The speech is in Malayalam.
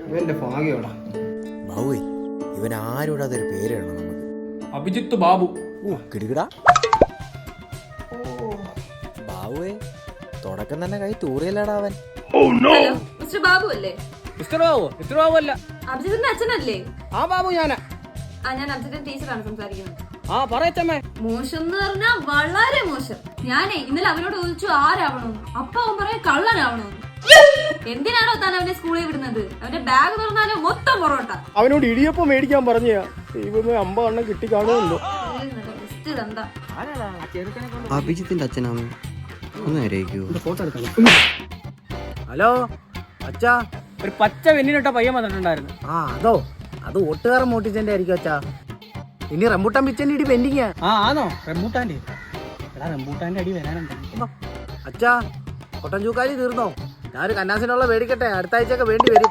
ഇവന്റെ ഭാഗ്യമാടാ. ബാബുവേ, ഇവൻ ആരോടാതൊരു പേരാണ് നമുക്ക്. അഭിജിത്ത് ബാബു. കിടുകിടാ ബാബുവേ, തുടക്കം തന്നെ കൈ തൂറിയല്ലാടാ അവൻ. ഹലോ, മിസ്റ്റർ ബാബു അല്ലേ? മിസ്റ്റർ ബാബു? മിസ്റ്റർ ബാബു അല്ല. അഭിജിത്തിന്റെ അച്ഛനല്ലേ? ആ ബാബു ഞാനാ. ഞാൻ അഭിജിത്തിന്റെ ടീച്ചറാണ് സംസാരിക്കുന്നത്. ആ പറയച്ചമ്മേ. മോശം എന്ന് പറഞ്ഞാ വളരെ മോശം. ഞാനേ ഇന്നലെ അവനോട് ചോദിച്ചു ആരാവണമെന്ന്. അപ്പൊ അവൻ പറയാൻ കള്ളനാവണമെന്ന്. എന്തിനാണോ താൻ അവന്റെ സ്കൂളിൽ വിടുന്നത്? അവന്റെ ബാഗ് തുറന്നാലോ മൊത്തം പൊറോട്ട. അവനോട് ഇടിയപ്പം മേടിക്കാൻ പറഞ്ഞ ദൈവമേ, 50 എണ്ണം കിട്ടി കാണുമല്ലോ. അഭിജിത്തിന്റെ അച്ഛനാമ ഒന്ന് അറിയിക്കൂ. ഫോട്ടോ എടുക്കാം. ഹലോ അച്ഛാ, ഒരു പച്ച വെന്നിനിട്ട പയ്യൻ വന്നിട്ടുണ്ടായിരുന്നു. അത് ഒട്ടുകാരൻ മോട്ടിച്ചെന്റെ ആയിരിക്കും അച്ഛാ. ഇനി റംബൂട്ടാൻ പിച്ചന്റെ ഇടി പെൻഡിങ്ങാ. ആണോ? റംബൂട്ടാന്റെ? എടാ, റംബൂട്ടാന്റെ അടി വരാനുണ്ടോ അച്ഛാ? കൊട്ടൻ ചൂക്കാലി തീർന്നോ? ഞാനൊരു കന്നാസിനുള്ള മേടിക്കട്ടെ, അടുത്ത ആഴ്ചയൊക്കെ വേണ്ടി വരും.